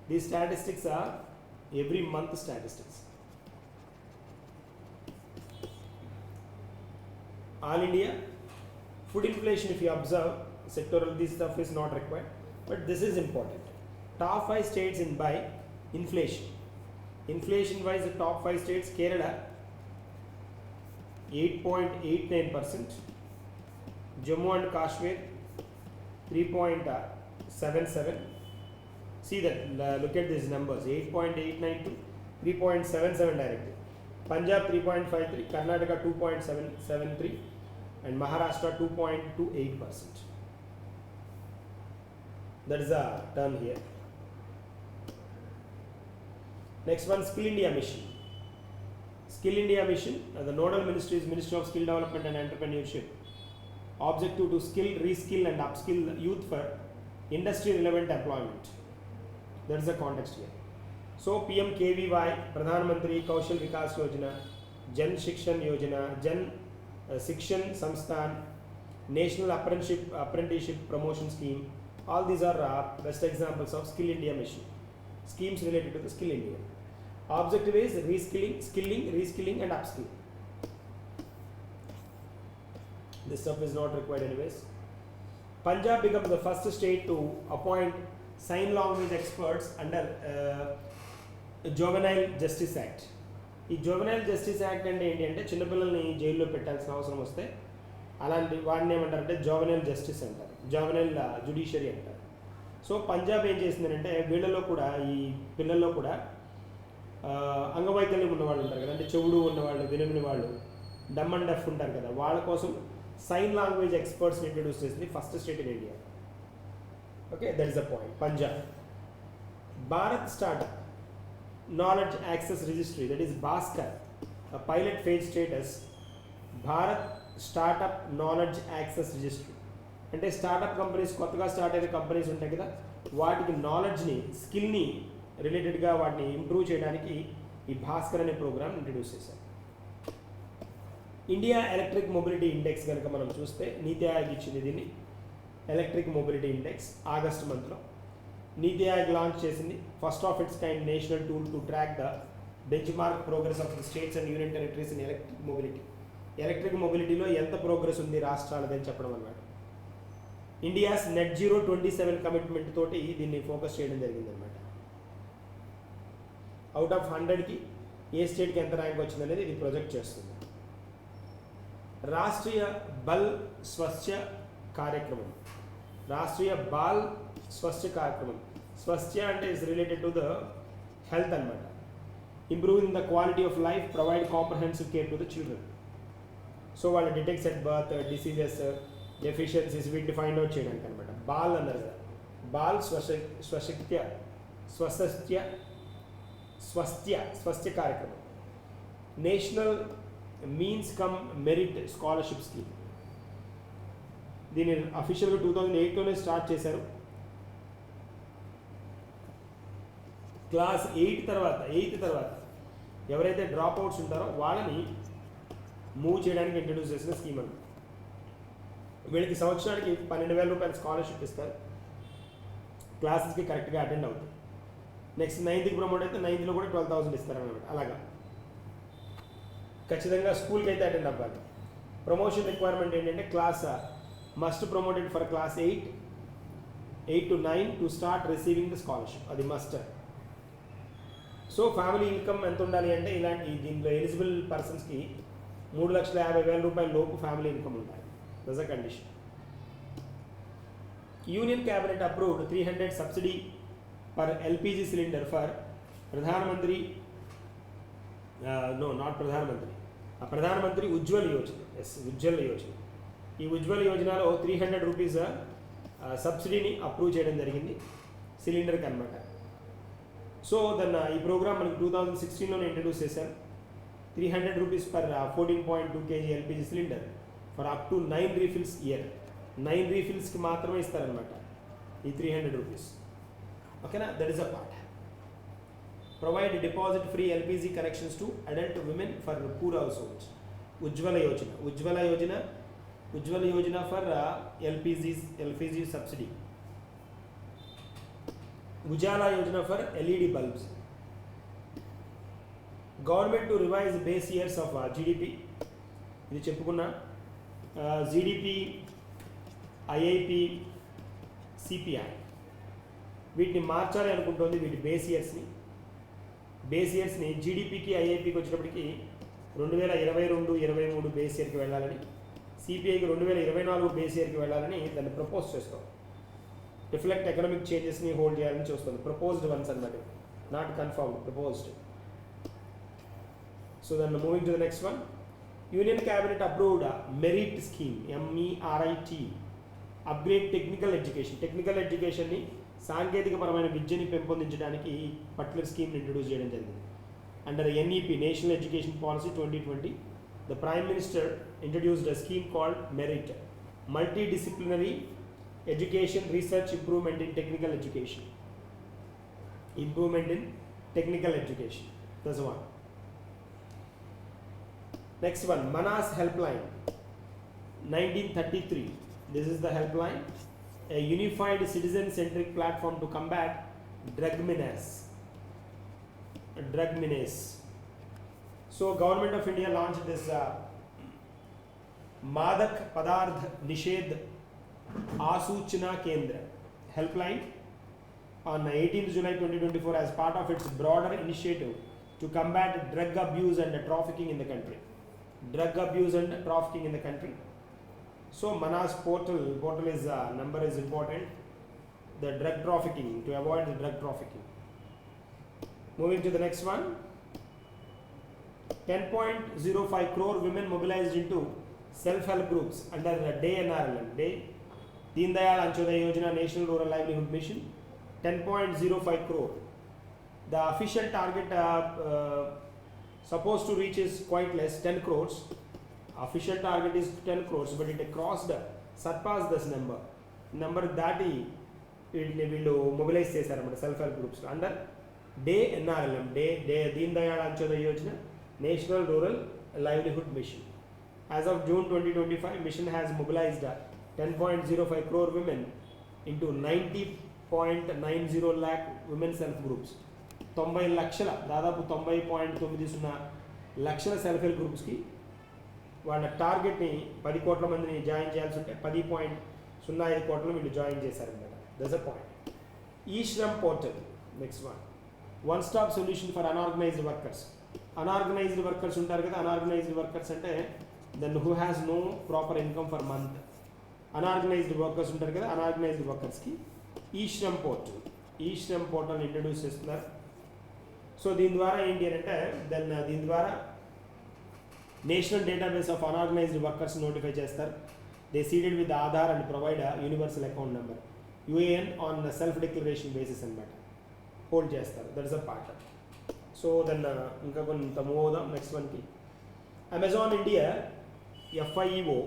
These statistics are every month statistics. All India food inflation, if you observe sectoral, this stuff is not required, but this is important. Top 5 states in by inflation. Inflation wise, the top 5 states: Kerala 8.89%, Jammu and Kashmir 3.77. See that, look at these numbers: 8.89 to 3.77 directly. Punjab 3.53, Karnataka 2.773, and Maharashtra 2.28%. That is a term here. Next one, Skill India Mission. Skill India Mission, the nodal ministry is Ministry of Skill Development and Entrepreneurship. Objective to skill, reskill and upskill youth for industry relevant employment. That is the context here. So PMKVY, Pradhan Mantri Kaushal Vikas Yojana, Jan Shikshan Yojana, Jan Shikshan Samsthan, National Apprenticeship Promotion Scheme. All these are best examples of Skill India Mission. Schemes related to the Skill India. Objective is reskilling, skilling, reskilling and upskilling. This stuff is not required anyways. Punjab becomes the first state to appoint sign language experts under Juvenile Justice Act. ఈ juvenile justice act అంటే ఏంటి అంటే చిన్నపిల్లల్ని జైల్లో పెట్టాల్సిన అవసరం వస్తే అలాంటి వాడిని ఏమంటారంటే జువెనైల్ జస్టిస్ అంటారు, జువెనైల్ జ్యుడిషియరీ అంటారు. సో పంజాబ్ ఏం చేసిందంటే వీళ్ళలో కూడా ఈ పిల్లల్లో కూడా అంగవైకల్యం ఉన్నవాళ్ళు ఉంటారు కదా, అంటే చెవుడు ఉన్నవాళ్ళు, వినని వాళ్ళు, డమ్ అండ్ డెఫ్ ఉంటారు కదా, వాళ్ళ కోసం సైన్ లాంగ్వేజ్ ఎక్స్పర్ట్స్ని ఇంట్రడ్యూస్ చేసింది first state in India. Okay, that is the point. Punjab. Bharat startup knowledge access registry, that is Bhaskar, pilot phase status Bharat startup knowledge access registry. అంటే స్టార్ట్అప్ కంపెనీస్, కొత్తగా స్టార్ట్ అయిన కంపెనీస్ ఉంటాయి కదా, వాటికి నాలెడ్జ్ని, స్కిల్ని రిలేటెడ్గా వాటిని ఇంప్రూవ్ చేయడానికి ఈ భాస్కర్ అనే ప్రోగ్రామ్ ఇంట్రడ్యూస్ చేశారు. ఇండియా ఎలక్ట్రిక్ మొబిలిటీ ఇండెక్స్ కనుక మనం చూస్తే నీతి ఆయోగ్ ఇచ్చింది దీన్ని, ఎలక్ట్రిక్ మొబిలిటీ ఇండెక్స్ ఆగస్ట్ మంత్లో నీతి ఆయోగ్ లాంచ్ చేసింది. First of its kind national tool to track the benchmark progress of the states and union territories in electric mobility. Electric మొబిలిటీలో ఎంత progress ఉంది రాష్ట్రాలదని చెప్పడం అన్నమాట. ఇండియాస్ నెట్ జీరో 27 కమిట్మెంట్ తోటి దీన్ని focus చేయడం జరిగిందనమాట. అవుట్ ఆఫ్ 100కి ఏ స్టేట్కి ఎంత ర్యాంక్ వచ్చిందనేది ఇది ప్రొజెక్ట్ చేస్తుంది. రాష్ట్రీయ బల్ స్వచ్ఛ కార్యక్రమం, రాష్ట్రీయ బాల్ స్వచ్ఛ కార్యక్రమం. స్వచ్ఛ అంటే is related to the health అనమాట. Improving the quality of life, provide comprehensive care to the children. So వాళ్ళు detects at birth, diseases, deficiencies వీటిని ఫైండ్ అవుట్ చేయడానికి అనమాట. బాల్ అన్నారు కదా, బాల్ స్వస్థ్య కార్యక్రమం. National means cum merit scholarship scheme, దీన్ని అఫీషియల్గా 2008లోనే స్టార్ట్ చేశారు. క్లాస్ 8 తర్వాత ఎవరైతే డ్రాప్ అవుట్స్ ఉంటారో వాళ్ళని మూవ్ చేయడానికి ఇంట్రడ్యూస్ చేసిన స్కీమ్ అన్నమాట. వీళ్ళకి సంవత్సరానికి 12,000 రూపాయలు స్కాలర్షిప్ ఇస్తారు, క్లాసెస్కి కరెక్ట్గా అటెండ్ అవుతుంది. నెక్స్ట్ 9th ప్రమోట్ అయితే 9th కూడా 12,000 ఇస్తారన్నమాట. అలాగా ఖచ్చితంగా స్కూల్కి అయితే అటెండ్ అవ్వాలి. ప్రమోషన్ రిక్వైర్మెంట్ ఏంటంటే class must promoted for class 8 to 9 to start receiving the scholarship, అది మస్ట్. సో ఫ్యామిలీ ఇన్కమ్ ఎంత ఉండాలి అంటే ఇలాంటి దీంట్లో ఎలిజిబుల్ పర్సన్స్కి 3,50,000 రూపాయల లోపు ఫ్యామిలీ ఇన్కమ్ ఉండాలి. That's a condition. Union cabinet approved 300 subsidy per LPG cylinder for ప్రధానమంత్రి ప్రధానమంత్రి ఉజ్వల్ యోజన. ఉజ్వల్ యోజన. ఈ ఉజ్వల్ యోజనలో 300 రూపీస్ సబ్సిడీని అప్రూవ్ చేయడం జరిగింది సిలిండర్కి అనమాట. సో ఈ ప్రోగ్రామ్ మనకి 2016లోనే ఇంట్రడ్యూస్ చేశారు. 300 rupees per 14.2 kg LPG cylinder for up to 9 refills year. 9 రీఫిల్స్కి మాత్రమే ఇస్తారనమాట ఈ 300 రూపీస్. ఓకేనా, that is a part. Provide deposit free LPG connections to adult women for poor house holds. Ujjwala Yojana for LPG subsidy. Ujala Yojana for LED bulbs. Government to revise base years of GDP, ఇది చెప్పుకున్నా. GDP, IIP, CPI వీటిని మార్చాలి అనుకుంటుంది. వీటి base ఇయర్స్ని జీడిపికి, ఐఐపికి వచ్చేటప్పటికి 2022-23 base ఇయర్కి వెళ్ళాలని, సిపిఐకి 2024 base ఇయర్కి వెళ్ళాలని దాన్ని ప్రపోజ్ చేస్తాం. రిఫ్లెక్ట్ ఎకనామిక్ చేంజెస్ని హోల్డ్ చేయాలని చూస్తుంది. ప్రపోజ్డ్ వన్స్ అన్నమాట, నాట్ కన్ఫర్మ్డ్, ప్రపోజ్డ్. సో దాన్ని moving to the next one. Union cabinet approved merit scheme, MERIT, upgrade technical education. Technical ఎడ్యుకేషన్ని సాంకేతికపరమైన విద్యని పెంపొందించడానికి పర్టికులర్ స్కీమ్ని ఇంట్రడ్యూస్ చేయడం జరిగింది. Under NEP national education policy 2020 the prime minister introduced a scheme called merit multidisciplinary education research improvement in technical education. That's one. Next one, Manas helpline 1933. This is the helpline, a unified citizen centric platform to combat drug menace. So government of India launched this Madak Padarth Nishedh Asuchna Kendra helpline on 18th July 2024 as part of its broader initiative to combat drug abuse and trafficking in the country. So Manas portal is number is important. The drug trafficking, to avoid the drug trafficking. Moving to the next one, 10.05 crore women mobilized into self-help groups under the Day NRLM, Day Deen Dayal Antyodaya Yojana National Rural Livelihood Mission. 10.05 crore. The official target supposed to reach is quite less, 10 crores. Official target is 10 crores, but it surpassed this number దాటి వీళ్ళు mobilise చేశారన్నమాట self help groups under day NRLM, day Deen Dayal Antyodaya Yojana national rural livelihood machine. As of June 2025, mission has mobilized 10.05 crore women into 90.90 lakh women self groups. 90 లక్షల దాదాపు 90.90 లక్షల self help గ్రూప్స్కి వాళ్ళ టార్గెట్ని 10 కోట్ల మందిని join చేయాల్సి ఉంటే 10.05 కోట్లు వీళ్ళు జాయిన్ చేశారన్నమాట. That's a point. E Shram portal next one stop solution for unorganized workers. Unorganized workers ఉంటారు కదా, అన్ఆర్గనైజ్డ్ వర్కర్స్ అంటే then who has no proper income for month. Unorganized workers ఉంటారు కదా, అన్ఆర్గనైజ్డ్ వర్కర్స్కి ఈ శ్రమ్ పోర్టల్ ఇంట్రడ్యూస్ చేస్తున్నారు. So దీని ద్వారా ఏంటి అంటే దీని ద్వారా national database of unorganized workers notify చేస్తారు. They seeded with Aadhaar and provide universal account number, UAN on self declaration basis అనమాట హోల్డ్ చేస్తారు. That is a part. So then ఇంకా కొంత మూవ్ అవుదాం నెక్స్ట్ వన్కి. Amazon India FIEO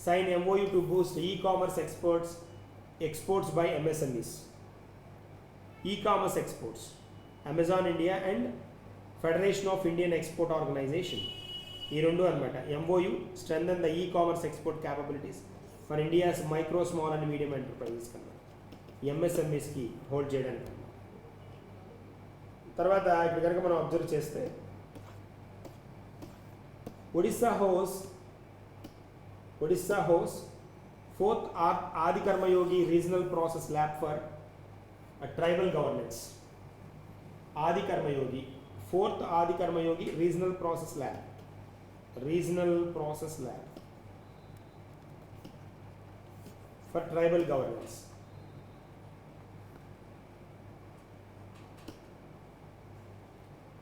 sign MOU to boost e-commerce exports by MSMEs. E-commerce exports, Amazon India and Federation of Indian Export Organization. ఈ రెండు అనమాట. MOU strengthen the e-commerce export capabilities for India's micro, small and medium enterprises కన్నా MSMEస్కి hold చేయడానికి. తర్వాత ఇక్కడ కనుక మనం observe చేస్తే Odisha hosts 4th Adi Karma Yogi Regional Process Lab for Tribal Governance. Adi Karma Yogi, 4th Adi Karma Yogi Regional Process Lab for Tribal Governance.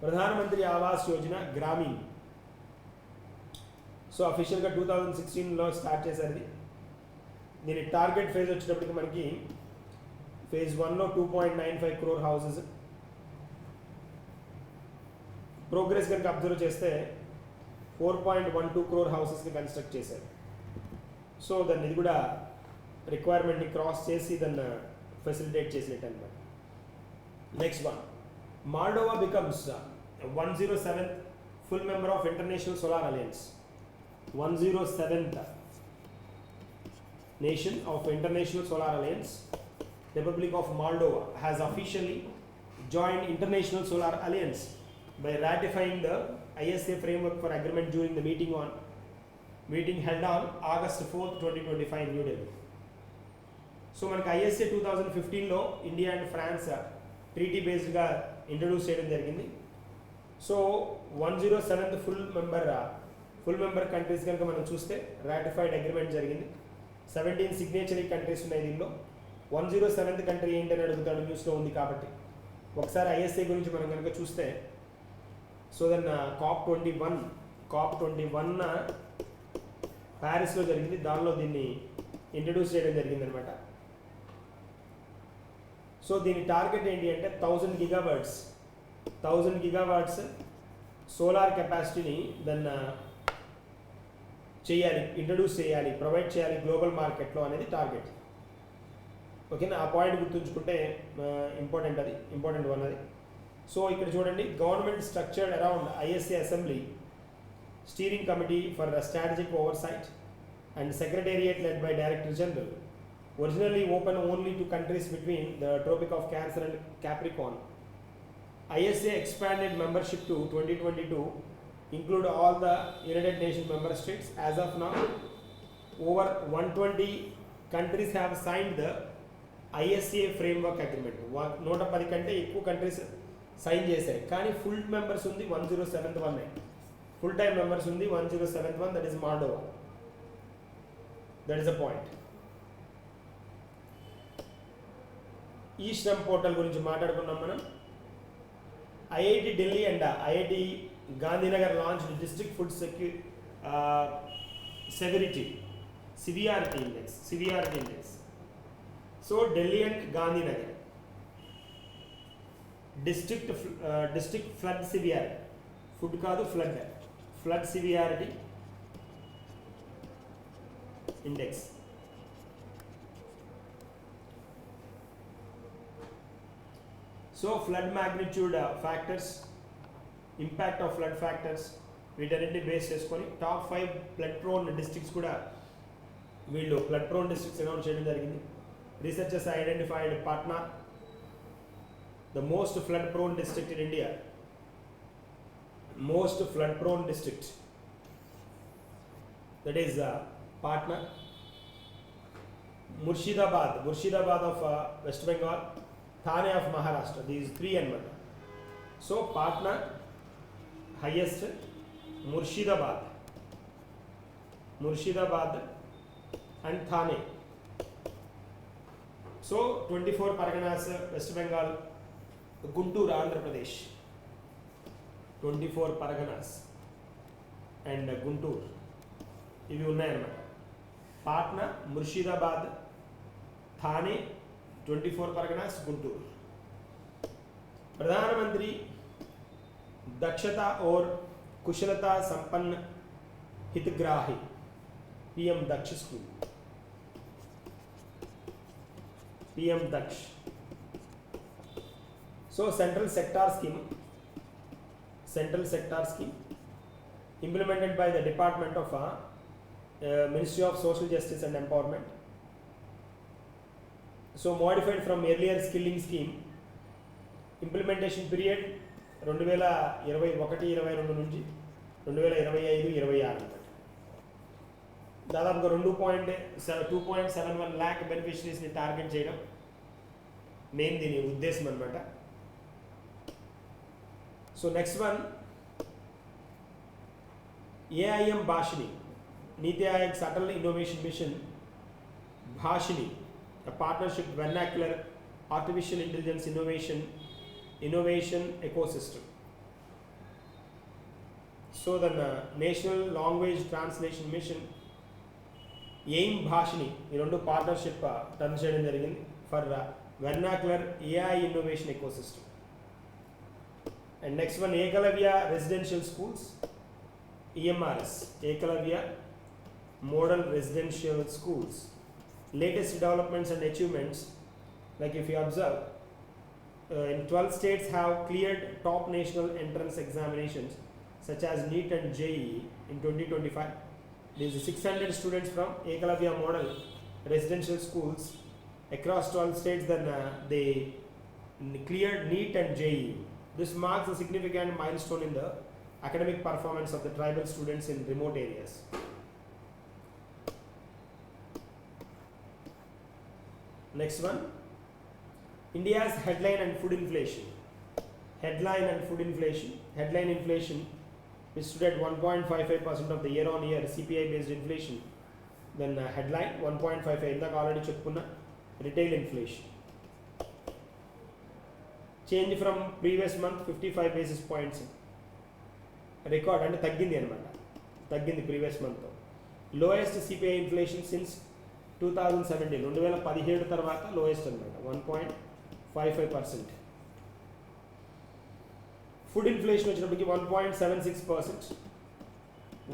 Pradhan Mantri Awas Yojana Gramin. So అఫీషియల్గా 2016లో start చేశారు. దీని target phase వచ్చేటప్పటికి మనకి phase 1లో 2.95 crore houses. Progress కనుక observe చేస్తే 4.12 crore హౌసెస్ని construct చేశారు. So దాన్ని ఇది కూడా రిక్వైర్మెంట్ని క్రాస్ చేసి దాన్ని ఫెసిలిటేట్ చేసినట్టు అనమాట. Next one, Moldova becomes 107th full member of international solar alliance. 107th nation of International Solar Alliance, Republic of Moldova has officially joined International Solar Alliance by ratifying the ISA framework for agreement during the meeting held on August 4th, 2025 in New Delhi. So మనకి ISA 2015లో India and France treaty బేస్డ్గా introduce చేయడం జరిగింది. So 107th full member countries కనుక మనం చూస్తే ratified agreement జరిగింది. 17 సిగ్నేచరీ countries ఉన్నాయి దీనిలో. 107th కంట్రీ ఏంటని అడుగుతాడు, న్యూస్లో ఉంది కాబట్టి. ఒకసారి ఐఎస్ఏ గురించి మనం కనుక చూస్తే, సో దెన్ COP21 ప్యారిస్లో జరిగింది. దానిలో దీన్ని ఇంట్రడ్యూస్ చేయడం జరిగింది అనమాట. సో దీని టార్గెట్ ఏంటి అంటే 1000 గిగావాట్స్ సోలార్ కెపాసిటీని దాన్ని చేయాలి, ఇంట్రడ్యూస్ చేయాలి, ప్రొవైడ్ చేయాలి గ్లోబల్ మార్కెట్లో అనేది టార్గెట్. ఓకేనా, ఆ పాయింట్ గుర్తుంచుకుంటే ఇంపార్టెంట్ వన్ అది. సో ఇక్కడ చూడండి, government structured around ISA assembly, steering committee for strategic oversight and secretariat led by Director General, originally open only to countries between the Tropic of Cancer and Capricorn. ISA expanded membership to 2022, include all the United Nations member states. As of now, over 120 countries have signed the ISA framework agreement. 110 కంటే ఎక్కువ countries sign చేశాయి, కానీ full members ఉంది 1071, full time members ఉంది 1071, that is Moldova. That is a point. E Shram portal గురించి మాట్లాడుకున్నాం మనం. IIT Delhi and IIT Gandhinagar launch district food severity index. So Delhi and Gandhinagar district flood severity, food కాదు flood severity index. So flood magnitude factors, impact of flood factors, వీటన్నింటినీ base చేసుకొని top 5 flood prone districts కూడా వీళ్ళు flood prone districts announce చేయడం జరిగింది. Researchers identified Patna the most flood prone district in India. Most flood prone district, that is Patna, Murshidabad of West Bengal, Thane of Maharashtra. These 3 anamata. So Patna highest, Murshidabad and Thane. So 24 Parganas West Bengal, Guntur Andhra Pradesh, 24 Parganas and Guntur ఇవి ఉన్నాయన్నమాట. పాట్నా, ముర్షిదాబాద్, థానే, 24 పరగనాస్, గుంటూరు. ప్రధానమంత్రి దక్షతా और कुशलता संपन्न हितग्राही PM Daksha school, PM Daksha. So central sector scheme implemented by the Department of Ministry of Social Justice and Empowerment. So modified from earlier skilling scheme. Implementation period 2021-22 నుంచి 2025-26. దాదాపుగా 2.71 lakh బెనిఫిషరీస్ని target చేయడం మెయిన్ దీని ఉద్దేశం అనమాట. So next one, AIM Bhashini, Niti Aayog Subtle Innovation Mission Bhashini, a partnership vernacular artificial intelligence innovation ecosystem. So the National Language Translation Mission, AIM Bhashini, ఈ రెండు partnership turn చేయడం జరిగింది for vernacular AI innovation ecosystem. And next one, Ekalavya Residential Schools, EMRS, Ekalavya Model Residential Schools. Latest developments and achievements, like if you observe, in 12 states have cleared top national entrance examinations such as NEET and JEE in 2025. These 600 students from Ekalavya Model Residential Schools across 12 states, then they cleared NEET and JEE. This marks a significant milestone in the academic performance of the tribal students in remote areas. Next one, India's headline and food inflation. Headline inflation, which stood at 1.55% of the year-on-year CPI-based inflation. Then headline 1.55. Indaka already cheppunna retail inflation. Change from previous month 55 basis points. Record and taggindi anamata. Taggindi previous month. Lowest CPI inflation since 2017. 2017 tarvata lowest anamata. 55%. Food inflation వచ్చినప్పటికి 1.76%.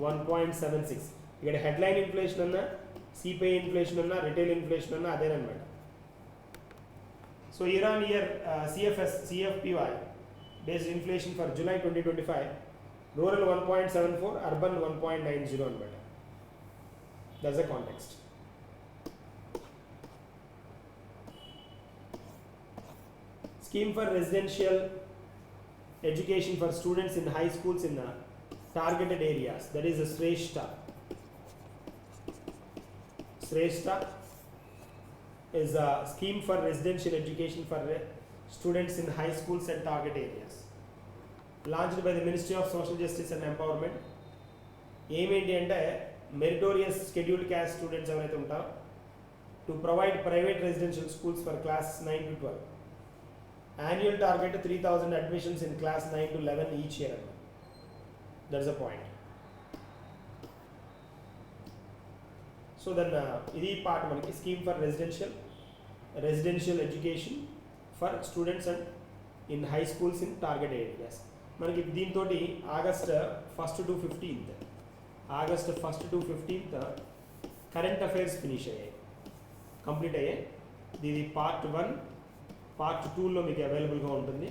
1.76. ఇక్కడ headline inflation అన్నా, CPI inflation అన్నా, retail inflation అన్నా అదేనమాట. So year on year CFPY based inflation for July 2025, rural 1.74, urban 1.90 అనమాట. That's the context. Scheme for residential education for students in high schools in targeted areas, that is a Shrestha. Shrestha is a scheme for residential education for students in high schools and target areas, launched by the Ministry of Social Justice and Empowerment. ఏమేంటి అంటే meritorious scheduled caste students ఎవరైతే ఉంటారో to provide private residential schools for class 9 to 12. Annual target 3,000 admissions in class 9 to 11 each year. That's the point. So then ఇది part మనకి scheme for residential education for students and in high schools in target areas. మనకి దీంతో August 1 to 15th current affairs finish అయ్యాయి, complete అయ్యాయి. ఇది part 1. Part 2లో మీకు అవైలబుల్గా ఉంటుంది,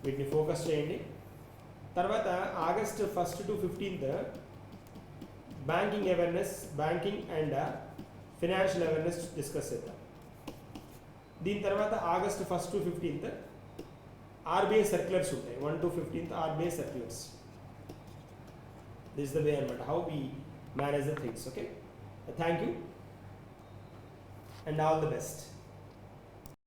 వీటిని ఫోకస్ చేయండి. తర్వాత August 1 to 15th banking awareness, banking and financial awareness discuss చేద్దాం. దీని తర్వాత August 1 to 15th RBI circulars ఉంటాయి. 1 to 15th RBI circulars. This is the way అనమాట how we manage the things. Okay, thank you and all the best.